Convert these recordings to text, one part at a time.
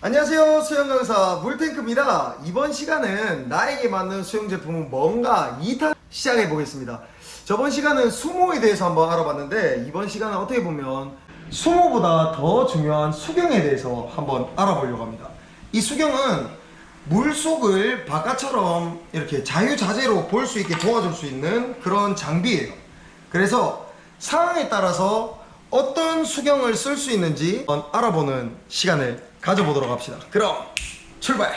안녕하세요, 수영 강사 물탱크입니다. 이번 시간은 나에게 맞는 수영 제품은 뭔가 2탄 시작해 보겠습니다. 저번 시간은 수모에 대해서 한번 알아봤는데 이번 시간은 어떻게 보면 수모보다 더 중요한 수경에 대해서 한번 알아보려고 합니다. 이 수경은 물속을 바깥처럼 이렇게 자유자재로 볼 수 있게 도와줄 수 있는 그런 장비예요. 그래서 상황에 따라서 어떤 수경을 쓸 수 있는지 한번 알아보는 시간을 가져보도록 합시다. 그럼 출발!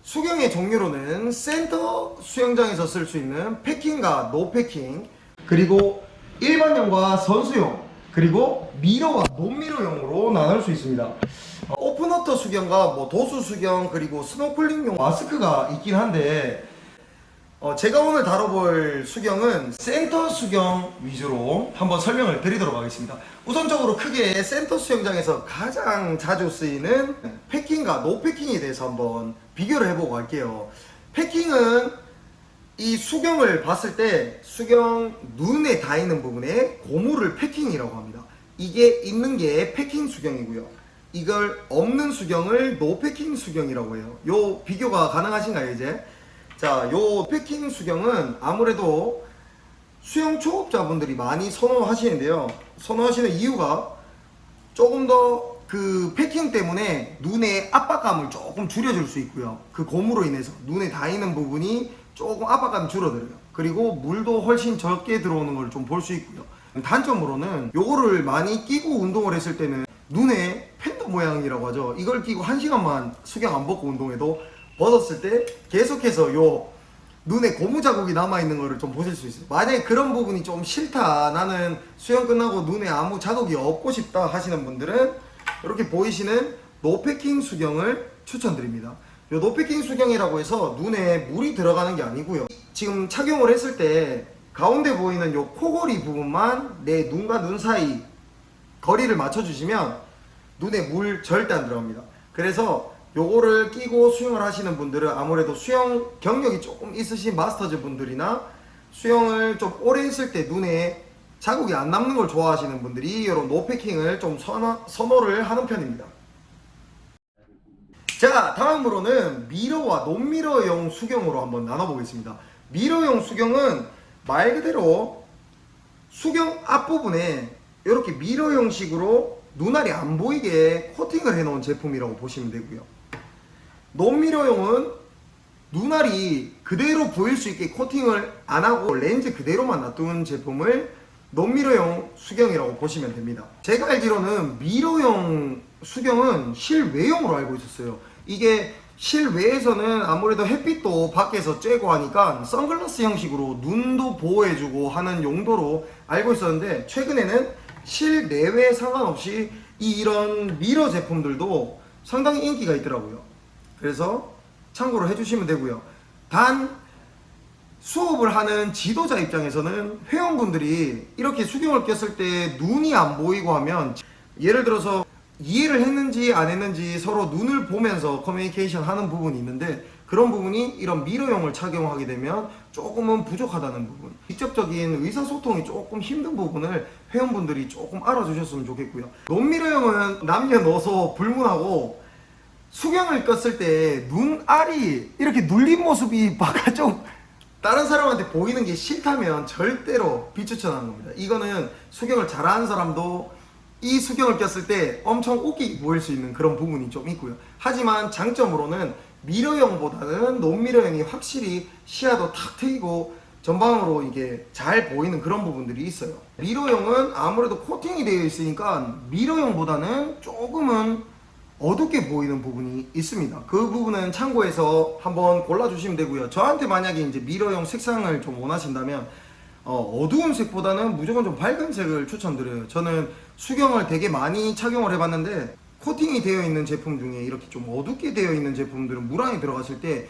수경의 종류로는 센터 수영장에서 쓸 수 있는 패킹과 노패킹, 그리고 일반용과 선수용, 그리고 미러와 논미러용으로 나눌 수 있습니다. 오픈워터 수경과 도수 수경, 그리고 스노클링용 마스크가 있긴 한데 제가 오늘 다뤄볼 수경은 센터 수경 위주로 한번 설명을 드리도록 하겠습니다. 우선적으로 크게 센터 수영장에서 가장 자주 쓰이는 패킹과 노패킹에 대해서 한번 비교를 해보고 할게요. 패킹은 이 수경을 봤을 때 수경 눈에 닿이는 부분에 고무를 패킹이라고 합니다. 이게 있는 게 패킹 수경이고요. 이걸 없는 수경을 노패킹 수경이라고 해요. 요 비교가 가능하신가요 이제? 자, 요 패킹 수경은 아무래도 수영 초급자분들이 많이 선호하시는데요. 선호하시는 이유가 조금 더 그 패킹 때문에 눈의 압박감을 조금 줄여줄 수 있고요. 그 고무로 인해서 눈에 닿이는 부분이 조금 압박감이 줄어들어요. 그리고 물도 훨씬 적게 들어오는 걸 좀 볼 수 있고요. 단점으로는 요거를 많이 끼고 운동을 했을 때는 눈에 팬더 모양이라고 하죠. 이걸 끼고 1시간만 수경 안 벗고 운동해도 벗었을 때 계속해서 요 눈에 고무 자국이 남아있는 거를 좀 보실 수 있어요. 만약에 그런 부분이 좀 싫다, 나는 수영 끝나고 눈에 아무 자국이 없고 싶다 하시는 분들은 이렇게 보이시는 노패킹 수경을 추천드립니다. 요 노패킹 수경이라고 해서 눈에 물이 들어가는 게 아니고요. 지금 착용을 했을 때 가운데 보이는 요 코골이 부분만 내 눈과 눈 사이 거리를 맞춰주시면 눈에 물 절대 안 들어갑니다. 그래서 요거를 끼고 수영을 하시는 분들은 아무래도 수영 경력이 조금 있으신 마스터즈 분들이나 수영을 좀 오래 했을 때 눈에 자국이 안 남는 걸 좋아하시는 분들이 이런 노패킹을 좀 선호를 하는 편입니다. 자, 다음으로는 미러와 논미러용 수경으로 한번 나눠보겠습니다. 미러용 수경은 말 그대로 수경 앞부분에 이렇게 미러 형식으로 눈알이 안 보이게 코팅을 해놓은 제품이라고 보시면 되고요. 논미러용은 눈알이 그대로 보일 수 있게 코팅을 안 하고 렌즈 그대로만 놔둔 제품을 논미러용 수경이라고 보시면 됩니다. 제가 알기로는 미러용 수경은 실외용으로 알고 있었어요. 이게 실외에서는 아무래도 햇빛도 밖에서 쬐고 하니까 선글라스 형식으로 눈도 보호해주고 하는 용도로 알고 있었는데, 최근에는 실내외 상관없이 이런 미러 제품들도 상당히 인기가 있더라고요. 그래서 참고로 해주시면 되고요. 단 수업을 하는 지도자 입장에서는 회원분들이 이렇게 수경을 꼈을 때 눈이 안 보이고 하면, 예를 들어서 이해를 했는지 안 했는지 서로 눈을 보면서 커뮤니케이션 하는 부분이 있는데, 그런 부분이 이런 미러용을 착용하게 되면 조금은 부족하다는 부분, 직접적인 의사소통이 조금 힘든 부분을 회원분들이 조금 알아주셨으면 좋겠고요. 논미러용은 남녀노소 불문하고 수경을 꼈을 때 눈알이 이렇게 눌린 모습이 바깥쪽 다른 사람한테 보이는 게 싫다면 절대로 비추천하는 겁니다. 이거는 수경을 잘하는 사람도 이 수경을 꼈을 때 엄청 웃기게 보일 수 있는 그런 부분이 좀 있고요. 하지만 장점으로는 미러형보다는 논미러형이 확실히 시야도 탁 트이고 전방으로 이게 잘 보이는 그런 부분들이 있어요. 미러형은 아무래도 코팅이 되어 있으니까 미러형보다는 조금은 어둡게 보이는 부분이 있습니다. 그 부분은 참고해서 한번 골라주시면 되고요. 저한테 만약에 이제 미러용 색상을 좀 원하신다면 어두운 색보다는 무조건 좀 밝은 색을 추천드려요. 저는 수경을 되게 많이 착용을 해봤는데 코팅이 되어 있는 제품 중에 이렇게 좀 어둡게 되어 있는 제품들은 물 안에 들어갔을 때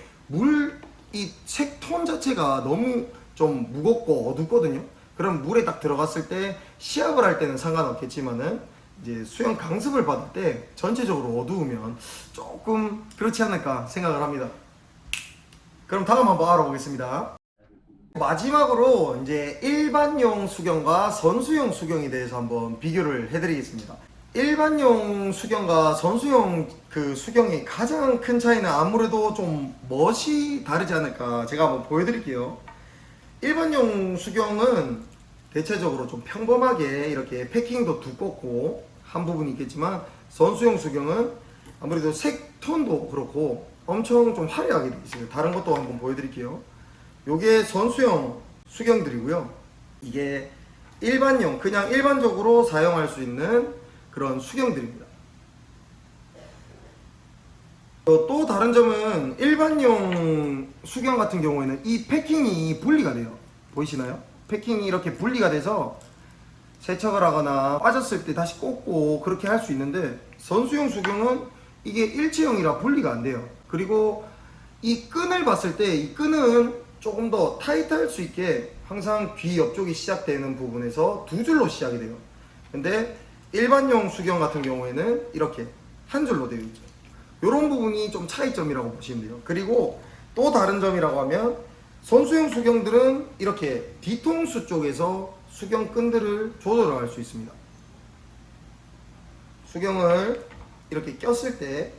이 색톤 자체가 너무 좀 무겁고 어둡거든요. 그럼 물에 딱 들어갔을 때 시합을 할 때는 상관없겠지만은 이제 수영 강습을 받을 때 전체적으로 어두우면 조금 그렇지 않을까 생각을 합니다. 그럼 다음 한번 알아보겠습니다. 마지막으로 이제 일반용 수경과 선수용 수경에 대해서 한번 비교를 해드리겠습니다. 일반용 수경과 선수용 그 수경의 가장 큰 차이는 아무래도 좀 멋이 다르지 않을까 제가 한번 보여드릴게요. 일반용 수경은 대체적으로 좀 평범하게 이렇게 패킹도 두껍고 한 부분이 있겠지만, 선수용 수경은 아무래도 색톤도 그렇고 엄청 좀 화려하게 되어 있어요. 다른 것도 한번 보여드릴게요. 요게 선수용 수경들이고요. 이게 일반용, 그냥 일반적으로 사용할 수 있는 그런 수경들입니다. 또 다른 점은 일반용 수경 같은 경우에는 이 패킹이 분리가 돼요. 보이시나요? 패킹이 이렇게 분리가 돼서 세척을 하거나 빠졌을 때 다시 꽂고 그렇게 할 수 있는데, 선수용 수경은 이게 일체형이라 분리가 안 돼요. 그리고 이 끈을 봤을 때 이 끈은 조금 더 타이트할 수 있게 항상 귀 옆쪽이 시작되는 부분에서 두 줄로 시작이 돼요. 근데 일반용 수경 같은 경우에는 이렇게 한 줄로 되어 있죠. 이런 부분이 좀 차이점이라고 보시면 돼요. 그리고 또 다른 점이라고 하면, 선수용 수경들은 이렇게 뒤통수 쪽에서 수경 끈들을 조절할 수 있습니다. 수경을 이렇게 꼈을 때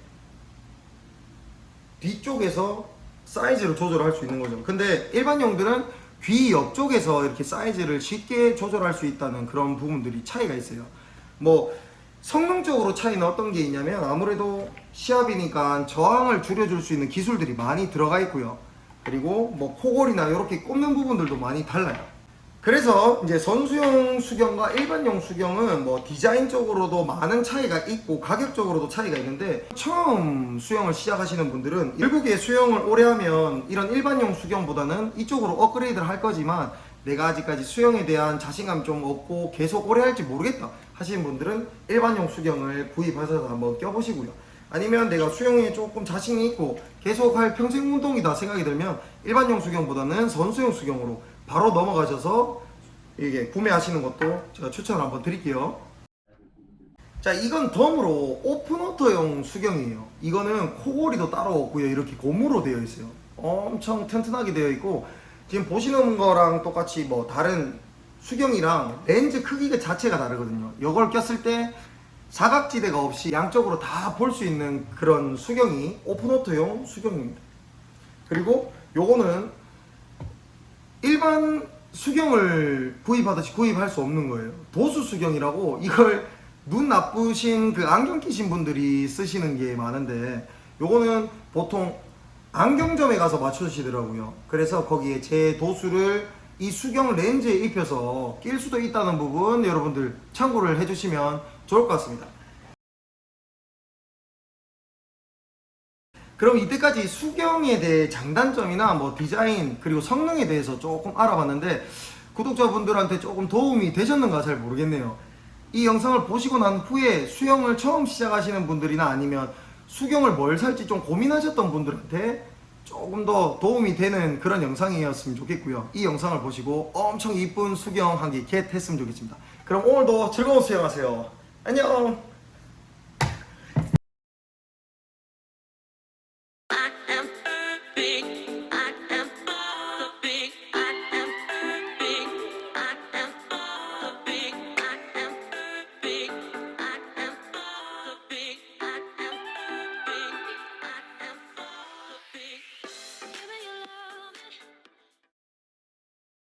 뒤쪽에서 사이즈를 조절할 수 있는 거죠. 근데 일반용들은 귀 옆쪽에서 이렇게 사이즈를 쉽게 조절할 수 있다는 그런 부분들이 차이가 있어요. 뭐 성능적으로 차이는 어떤 게 있냐면, 아무래도 시합이니까 저항을 줄여줄 수 있는 기술들이 많이 들어가 있고요. 그리고 뭐 코골이나 이렇게 꼽는 부분들도 많이 달라요. 그래서 이제 선수용 수경과 일반용 수경은 뭐 디자인적으로도 많은 차이가 있고 가격적으로도 차이가 있는데, 처음 수영을 시작하시는 분들은 결국에 수영을 오래 하면 이런 일반용 수경보다는 이쪽으로 업그레이드를 할 거지만, 내가 아직까지 수영에 대한 자신감이 좀 없고 계속 오래 할지 모르겠다 하시는 분들은 일반용 수경을 구입하셔서 한번 껴보시고요. 아니면 내가 수영에 조금 자신이 있고 계속 할 평생 운동이다 생각이 들면 일반용 수경보다는 선수용 수경으로 바로 넘어가셔서 이게 구매하시는 것도 제가 추천을 한번 드릴게요. 자, 이건 덤으로 오픈워터용 수경이에요. 이거는 코골이도 따로 없고요. 이렇게 고무로 되어 있어요. 엄청 튼튼하게 되어 있고, 지금 보시는 거랑 똑같이 뭐 다른 수경이랑 렌즈 크기 자체가 다르거든요. 이걸 꼈을 때 사각지대가 없이 양쪽으로 다 볼 수 있는 그런 수경이 오픈워터용 수경입니다. 그리고 요거는 일반 수경을 구입하듯이 구입할 수 없는 거예요. 도수 수경이라고, 이걸 눈 나쁘신 그 안경 끼신 분들이 쓰시는 게 많은데, 요거는 보통 안경점에 가서 맞추시더라고요. 그래서 거기에 제 도수를 이 수경 렌즈에 입혀서 낄 수도 있다는 부분 여러분들 참고를 해주시면 좋을 것 같습니다. 그럼 이때까지 수경에 대해 장단점이나 뭐 디자인 그리고 성능에 대해서 조금 알아봤는데, 구독자분들한테 조금 도움이 되셨는가 잘 모르겠네요. 이 영상을 보시고 난 후에 수영을 처음 시작하시는 분들이나 아니면 수경을 뭘 살지 좀 고민하셨던 분들한테 조금 더 도움이 되는 그런 영상이었으면 좋겠고요. 이 영상을 보시고 엄청 이쁜 수경 한 개 겟 했으면 좋겠습니다. 그럼 오늘도 즐거운 수영하세요. 안녕.